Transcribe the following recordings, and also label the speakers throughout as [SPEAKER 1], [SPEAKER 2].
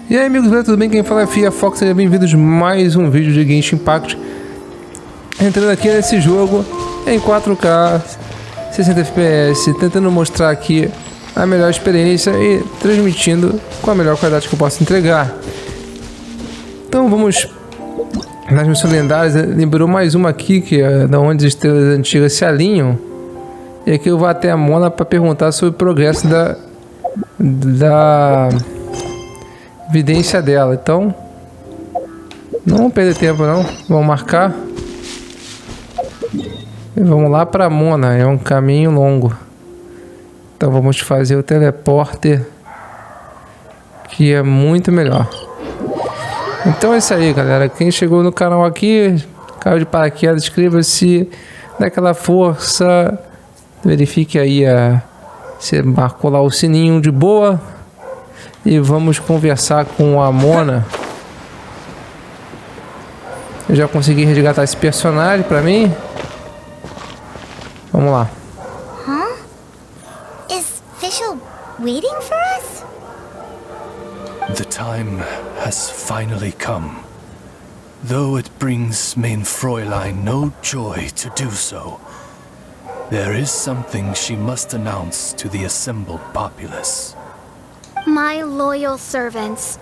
[SPEAKER 1] E aí amigos, tudo bem? Quem fala é Fia Fox, sejam bem-vindos a mais um vídeo de Genshin Impact. Entrando aqui nesse jogo em 4K, 60 FPS, tentando mostrar aqui a melhor experiência e transmitindo com a melhor qualidade que eu posso entregar. Então vamos nas missões lendárias. Liberou mais uma aqui, que é da Onde as Estrelas Antigas se alinham. E aqui eu vou até a Mona para perguntar sobre o progresso da evidência dela. Então não vamos perder tempo não, vamos marcar e vamos lá para Mona. É um caminho longo, então vamos fazer o teleporte, que é muito melhor. Então é isso aí, galera. Quem chegou no canal aqui, caiu de paraquedas, inscreva-se, dá aquela força, verifique aí você marcou lá o sininho de boa. E vamos conversar com a Mona. Eu já consegui resgatar esse personagem pra mim. Vamos lá.
[SPEAKER 2] Huh? Is Fischl waiting for us?
[SPEAKER 3] The time has finally come. Though it brings main Fräulein no joy to do so, there is something she must announce to the assembled populace.
[SPEAKER 2] My loyal servants,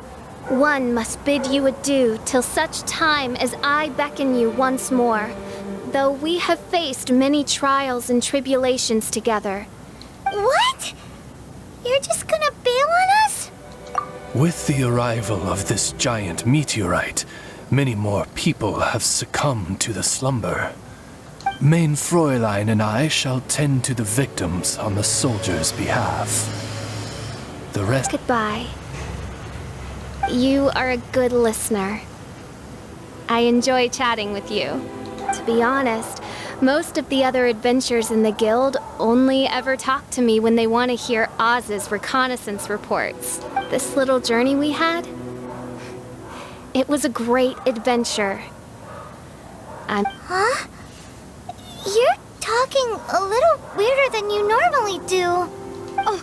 [SPEAKER 2] one must bid you adieu till such time as I beckon you once more, though we have faced many trials and tribulations together. What? You're just gonna bail on us?
[SPEAKER 3] With the arrival of this giant meteorite, many more people have succumbed to the slumber. Main Fräulein and I shall tend to the victims on the soldiers' behalf. The rest...
[SPEAKER 2] Goodbye. You are a good listener. I enjoy chatting with you. To be honest, most of the other adventurers in the guild only ever talk to me when they want to hear Oz's reconnaissance reports. This little journey we had, it was a great adventure. Huh? You're talking a little weirder than you normally do. Oh,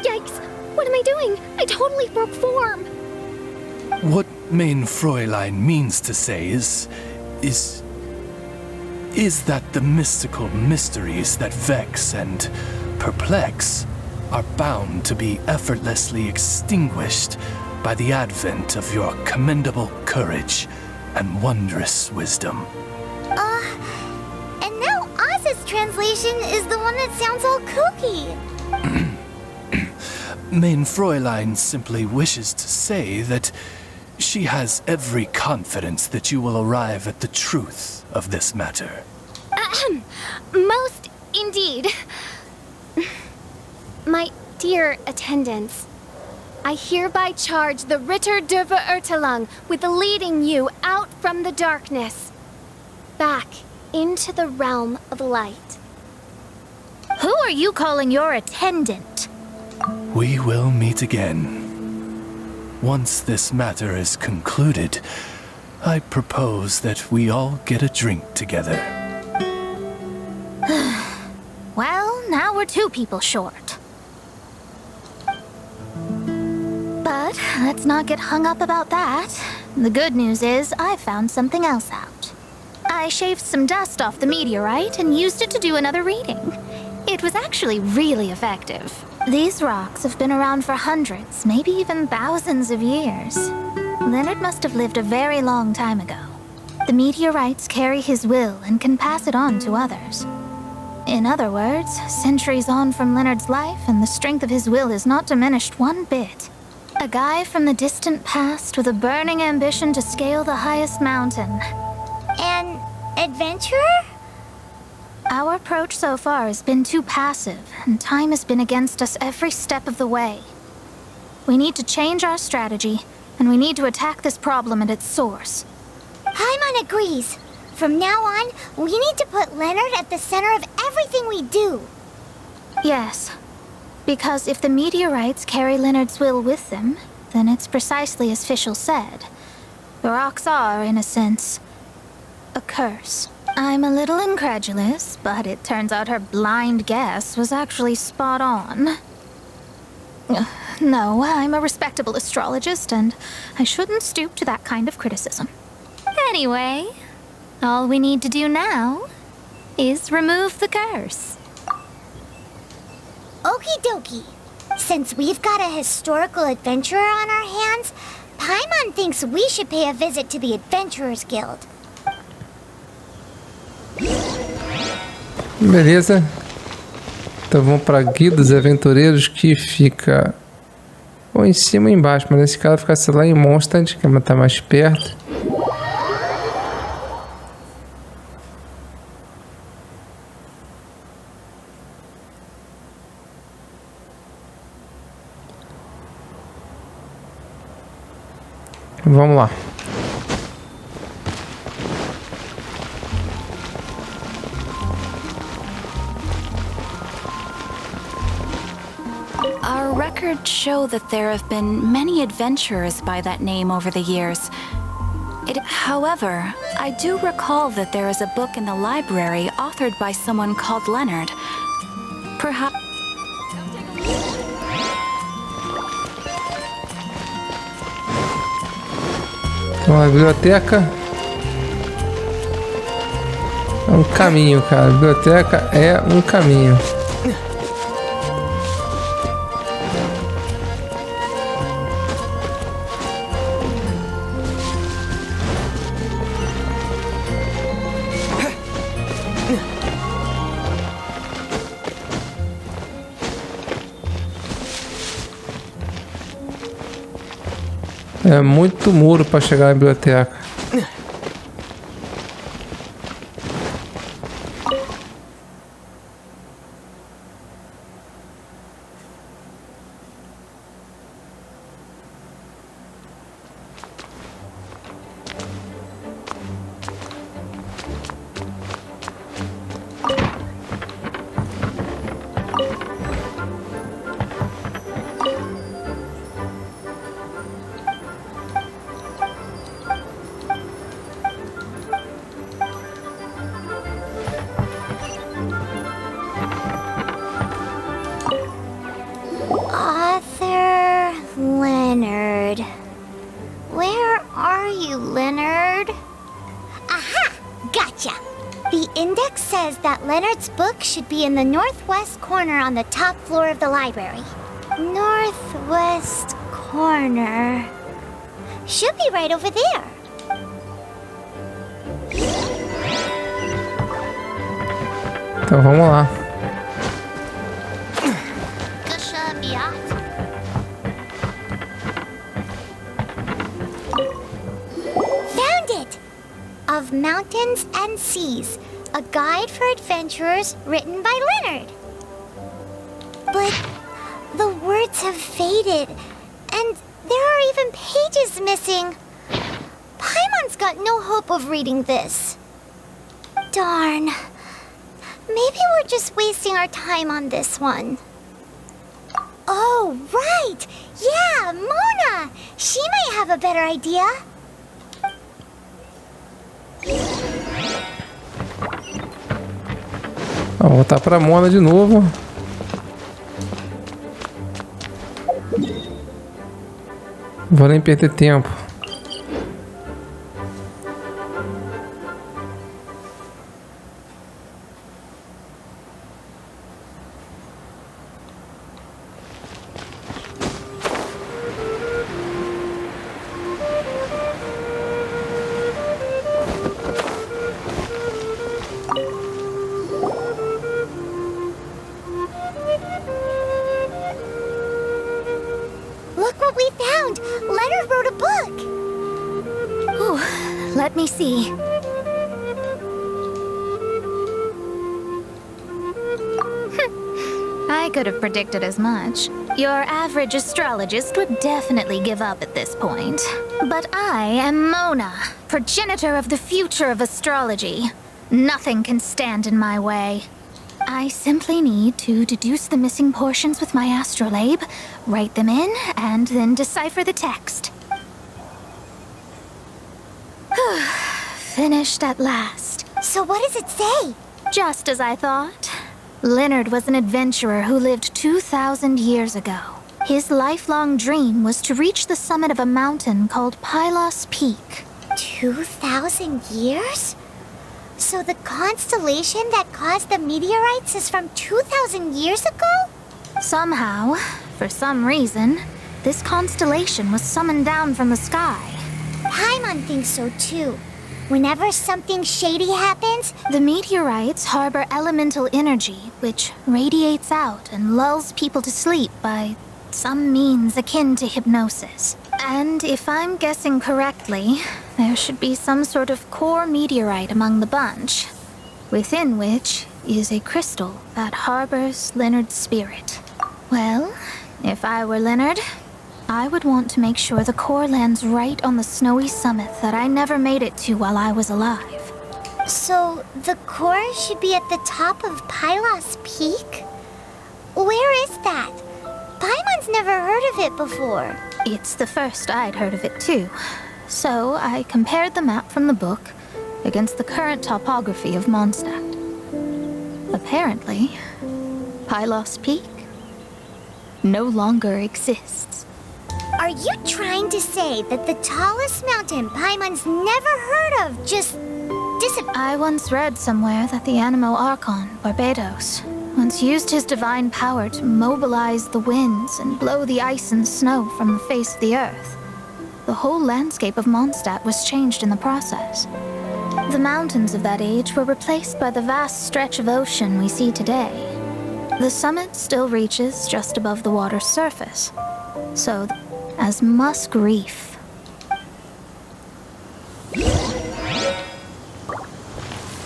[SPEAKER 2] yikes. What am I doing? I totally broke form.
[SPEAKER 3] What main Fräulein means to say is that the mystical mysteries that vex and perplex are bound to be effortlessly extinguished by the advent of your commendable courage and wondrous wisdom.
[SPEAKER 2] And now Oz's translation is the one that sounds all kooky.
[SPEAKER 3] Main Fräulein simply wishes to say that she has every confidence that you will arrive at the truth of this matter.
[SPEAKER 2] Most indeed. My dear attendants, I hereby charge the Ritter der Verurteilung with leading you out from the darkness, back into the realm of light.
[SPEAKER 4] Who are you calling your attendant?
[SPEAKER 3] We will meet again. Once this matter is concluded, I propose that we all get a drink together.
[SPEAKER 4] Well, now we're two people short. But let's not get hung up about that. The good news is I found something else out. I shaved some dust off the meteorite and used it to do another reading. It was actually really effective. These rocks have been around for hundreds, maybe even thousands of years. Leonard must have lived a very long time ago. The meteorites carry his will and can pass it on to others. In other words, centuries on from Leonard's life, and the strength of his will is not diminished one bit. A guy from the distant past with a burning ambition to scale the highest mountain.
[SPEAKER 2] An adventurer?
[SPEAKER 4] Our approach so far has been too passive, and time has been against us every step of the way. We need to change our strategy, and we need to attack this problem at its source.
[SPEAKER 2] Paimon agrees. From now on, we need to put Leonard at the center of everything we do.
[SPEAKER 4] Yes, because if the meteorites carry Leonard's will with them, then it's precisely as Fischl said. The rocks are, in a sense, a curse. I'm a little incredulous, but it turns out her blind guess was actually spot on. No, I'm a respectable astrologist, and I shouldn't stoop to that kind of criticism. Anyway, all we need to do now is remove the curse.
[SPEAKER 5] Okie dokie. Since we've got a historical adventurer on our hands, Paimon thinks we should pay a visit to the Adventurers Guild.
[SPEAKER 1] Beleza. Então vamos para Guia dos Aventureiros, que fica ou em cima ou embaixo, mas nesse caso fica lá em Mondstadt, que tá mais perto. Vamos lá.
[SPEAKER 6] Our records show that there have been many adventurers by that name over the years. However, I do recall that there is a book in the library authored by someone called Leonard. Perhaps...
[SPEAKER 1] Então a biblioteca é um caminho, cara. A biblioteca é um caminho. É muito muro para chegar na biblioteca.
[SPEAKER 5] Leonard's book should be in the northwest corner on the top floor of the library. Northwest corner. Should be right over there.
[SPEAKER 1] Então vamos lá.
[SPEAKER 5] Found it! Of Mountains and Seas. A guide for adventurers written by Leonard. But the words have faded, and there are even pages missing. Paimon's got no hope of reading this. Darn. Maybe we're just wasting our time on this one. Oh, right! Yeah, Mona! She might have a better idea.
[SPEAKER 1] Vou voltar para Mona de novo. Vou nem perder tempo.
[SPEAKER 4] Let me see. I could have predicted as much. Your average astrologist would definitely give up at this point. But I am Mona, progenitor of the future of astrology. Nothing can stand in my way. I simply need to deduce the missing portions with my astrolabe, write them in, and then decipher the text. Finished at last.
[SPEAKER 5] So what does it say?
[SPEAKER 4] Just as I thought. Leonard was an adventurer who lived 2,000 years ago. His lifelong dream was to reach the summit of a mountain called Pylos Peak.
[SPEAKER 5] 2,000 years? So the constellation that caused the meteorites is from 2,000 years ago?
[SPEAKER 4] Somehow, for some reason, this constellation was summoned down from the sky.
[SPEAKER 5] Paimon thinks so too. Whenever something shady happens,
[SPEAKER 4] The meteorites harbor elemental energy, which radiates out and lulls people to sleep by some means akin to hypnosis. And if I'm guessing correctly, there should be some sort of core meteorite among the bunch, within which is a crystal that harbors Leonard's spirit. Well, if I were Leonard, I would want to make sure the core lands right on the snowy summit that I never made it to while I was alive.
[SPEAKER 5] so the core should be at the top of Pylos Peak? Where is that? Paimon's never heard of it before.
[SPEAKER 4] It's the first I'd heard of it too. So I compared the map from the book against the current topography of Mondstadt. Apparently, Pylos Peak no longer exists.
[SPEAKER 5] Are you trying to say that the tallest mountain Paimon's never heard of just disappeared?
[SPEAKER 4] I once read somewhere that the Animo Archon, Barbados, once used his divine power to mobilize the winds and blow the ice and snow from the face of the earth. The whole landscape of Mondstadt was changed in the process. The mountains of that age were replaced by the vast stretch of ocean we see today. The summit still reaches just above the water's surface. So, as Musk Reef.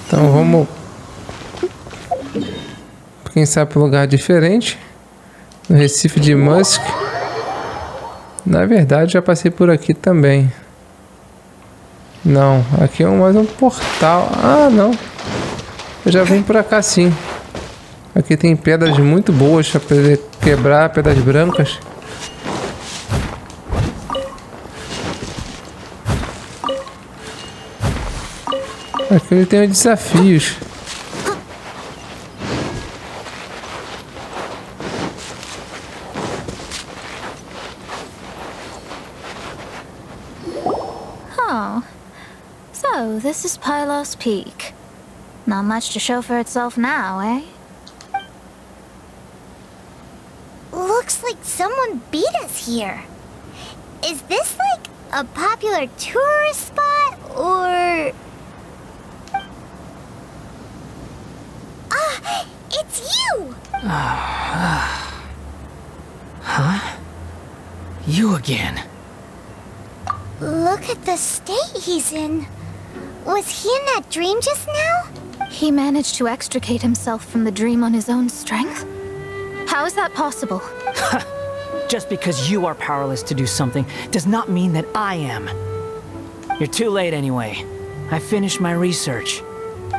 [SPEAKER 1] Então vamos, quem sabe, para um lugar diferente, no Recife de Musk. Na verdade, já passei por aqui também. Não, aqui é mais um portal. Ah, não. Eu já vim por cá sim. Aqui tem pedras muito boas para poder quebrar, pedras brancas. Aqui ele tem os desafios.
[SPEAKER 4] Oh, so this is Pylos Peak. Not much to show for itself now, eh?
[SPEAKER 5] Looks like someone beat us here. Is this like a popular tourist spot, or... Ah, it's you!
[SPEAKER 7] Huh? You again.
[SPEAKER 5] Look at the state he's in. Was he in that dream just now?
[SPEAKER 4] He managed to extricate himself from the dream on his own strength? How is that possible?
[SPEAKER 7] Just because you are powerless to do something does not mean that I am. You're too late anyway. I finished my research.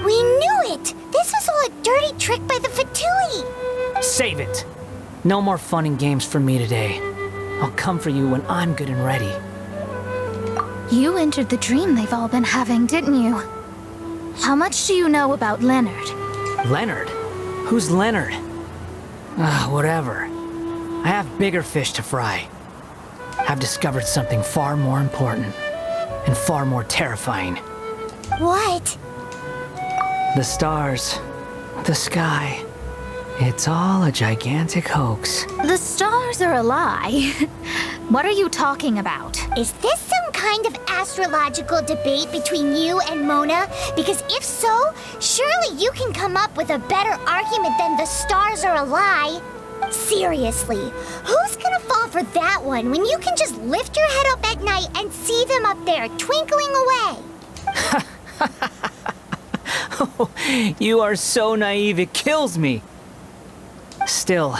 [SPEAKER 5] We knew it! This was all a dirty trick by the Fatui!
[SPEAKER 7] Save it! No more fun and games for me today. I'll come for you when I'm good and ready.
[SPEAKER 4] You entered the dream they've all been having, didn't you? How much do you know about Leonard?
[SPEAKER 7] Leonard? Who's Leonard? Whatever. I have bigger fish to fry. I've discovered something far more important and far more terrifying.
[SPEAKER 5] What?
[SPEAKER 7] The stars, the sky. It's all a gigantic hoax.
[SPEAKER 4] The stars are a lie. What are you talking about?
[SPEAKER 5] Is this some kind of astrological debate between you and Mona? Because if so, surely you can come up with a better argument than the stars are a lie. Seriously, who's gonna fall for that one when you can just lift your head up at night and see them up there twinkling away?
[SPEAKER 7] You are so naive, it kills me. Still,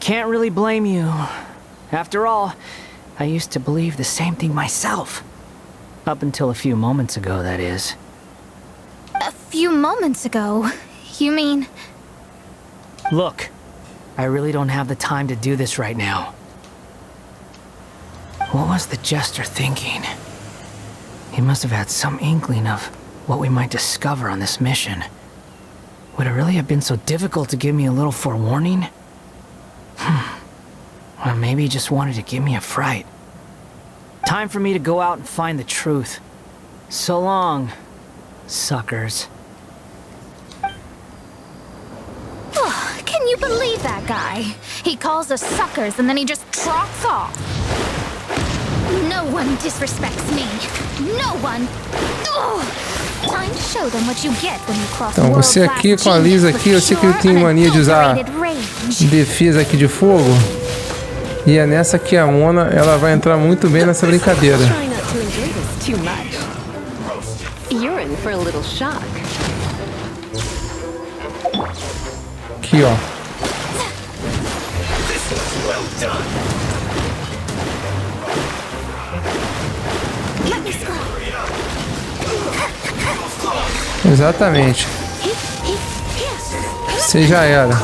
[SPEAKER 7] can't really blame you. After all, I used to believe the same thing myself. Up until a few moments ago, that is.
[SPEAKER 4] A few moments ago? You mean...
[SPEAKER 7] Look, I really don't have the time to do this right now. What was the jester thinking? He must have had some inkling of what we might discover on this mission. Would it really have been so difficult to give me a little forewarning? Or maybe he just wanted to give me a fright. Time for me to go out and find the truth. So long, suckers.
[SPEAKER 4] Oh, can you believe that guy? He calls us suckers and then he just trots off. No one disrespects me. No one. Ugh. Time to show them what you get when you cross
[SPEAKER 1] Então, você aqui com a Lisa aqui, eu sei que ele tem mania de usar defesa aqui de fogo. E é nessa que a Mona, ela vai entrar muito bem nessa brincadeira. Aqui, ó. Exatamente. Você já era.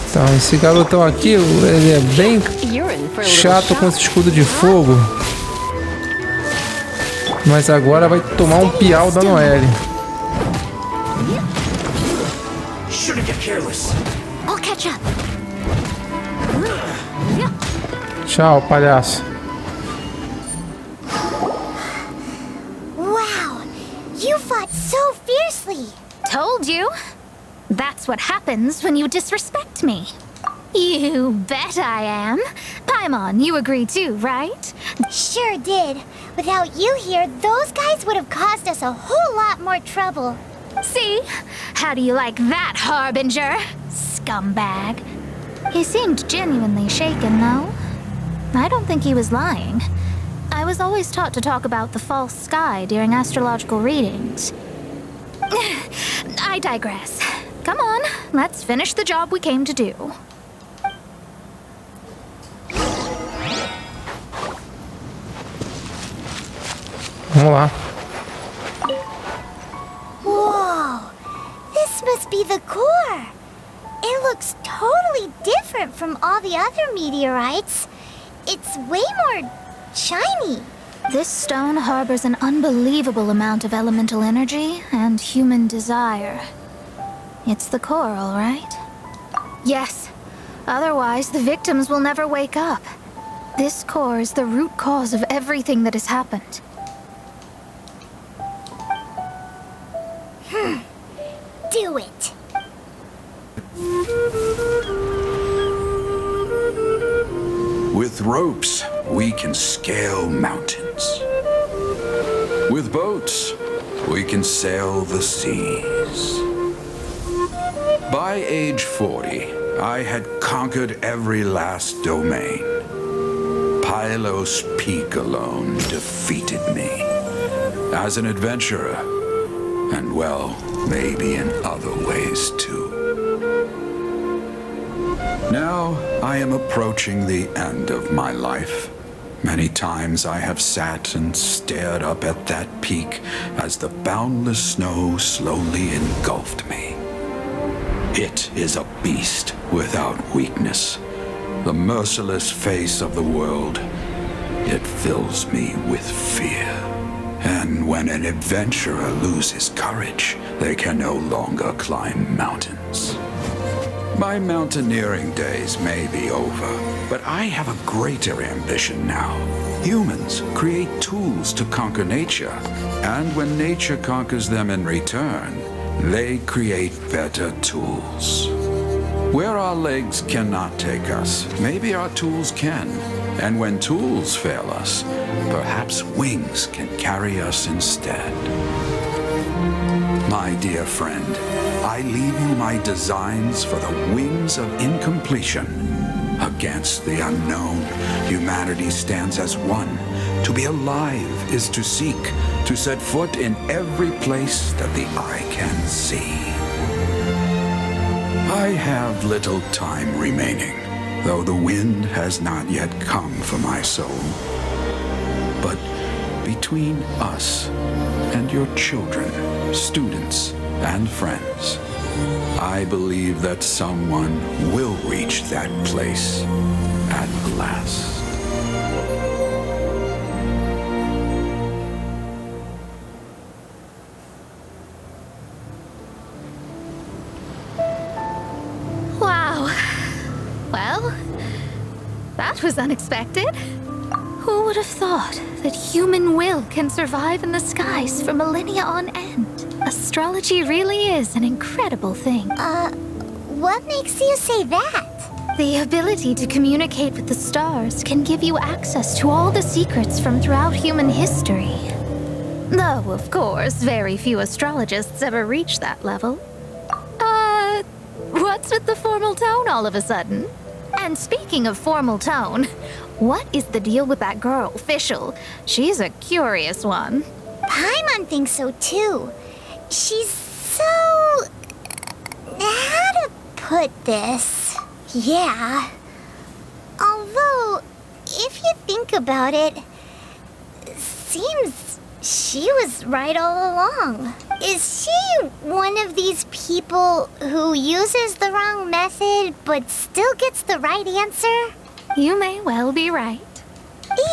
[SPEAKER 1] Então, esse garotão aqui, ele é bem chato com esse escudo de fogo. Mas agora vai tomar um piau da Noelle. Tchau, palhaço.
[SPEAKER 5] Wow, you fought so fiercely.
[SPEAKER 4] Told you. That's what happens when you disrespect me. You bet I am. Paimon, you agree too, right?
[SPEAKER 5] Sure did. Without you here, those guys would have caused us a whole lot more trouble.
[SPEAKER 4] See? How do you like that, Harbinger? Scumbag. He seemed genuinely shaken, though. I don't think he was lying. I was always taught to talk about the false sky during astrological readings. I digress. Come on, let's finish the job we came to do.
[SPEAKER 1] Vamos lá.
[SPEAKER 5] Whoa, this must be the core. It looks totally different from all the other meteorites. It's way more shiny.
[SPEAKER 4] This stone harbors an unbelievable amount of elemental energy and human desire. It's the core, all right? Yes. Otherwise, the victims will never wake up. This core is the root cause of everything that has happened.
[SPEAKER 5] Do it.
[SPEAKER 8] With ropes, we can scale mountains. With boats, we can sail the seas. By age 40, I had conquered every last domain. Pylos Peak alone defeated me. As an adventurer, and well, maybe in other ways too. Now, I am approaching the end of my life. Many times I have sat and stared up at that peak as the boundless snow slowly engulfed me. It is a beast without weakness, the merciless face of the world. It fills me with fear. And when an adventurer loses courage, they can no longer climb mountains. My mountaineering days may be over, but I have a greater ambition now. Humans create tools to conquer nature, and when nature conquers them in return, they create better tools. Where our legs cannot take us, maybe our tools can. And when tools fail us, perhaps wings can carry us instead. My dear friend, I leave you my designs for the wings of incompletion. Against the unknown, humanity stands as one. To be alive is to seek, to set foot in every place that the eye can see. I have little time remaining, though the wind has not yet come for my soul. But between us and your children, students, and friends, I believe that someone will reach that place at last.
[SPEAKER 4] That was unexpected. Who would have thought that human will can survive in the skies for millennia on end? Astrology really is an incredible thing.
[SPEAKER 5] What makes you say that?
[SPEAKER 4] The ability to communicate with the stars can give you access to all the secrets from throughout human history. Though, of course, very few astrologists ever reach that level. What's with the formal tone all of a sudden? And speaking of formal tone, what is the deal with that girl, Fischl? She's a curious one.
[SPEAKER 5] Paimon thinks so too. She's so... how to put this? Yeah. Although, if you think about it, seems she was right all along. Is she one of these people who uses the wrong method but still gets the right answer?
[SPEAKER 4] You may well be right.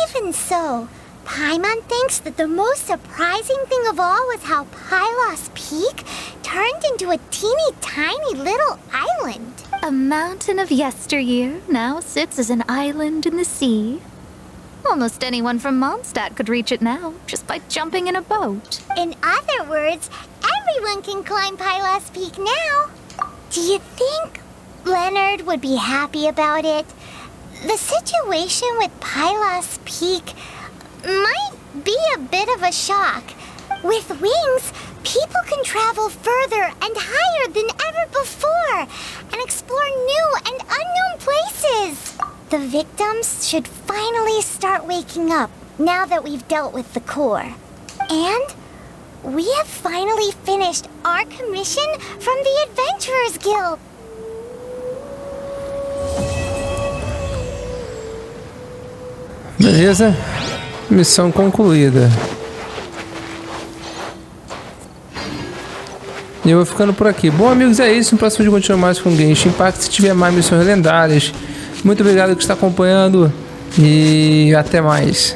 [SPEAKER 5] Even so, Paimon thinks that the most surprising thing of all was how Pylos Peak turned into a teeny tiny little island.
[SPEAKER 4] A mountain of yesteryear now sits as an island in the sea. Almost anyone from Mondstadt could reach it now, just by jumping in a boat.
[SPEAKER 5] In other words, everyone can climb Pylos Peak now. Do you think Leonard would be happy about it? The situation with Pylos Peak might be a bit of a shock. With wings, people can travel further and higher than ever before and explore new and unknown places. The victims should finally start waking up now that we've dealt with the core. And we have finally finished our commission from the Adventurers Guild.
[SPEAKER 1] Beleza? Missão concluída. E eu vou ficando por aqui. Bom, amigos, é isso. No próximo vídeo continuar mais com Genshin Impact. Se tiver mais missões lendárias, muito obrigado por estar acompanhando e até mais.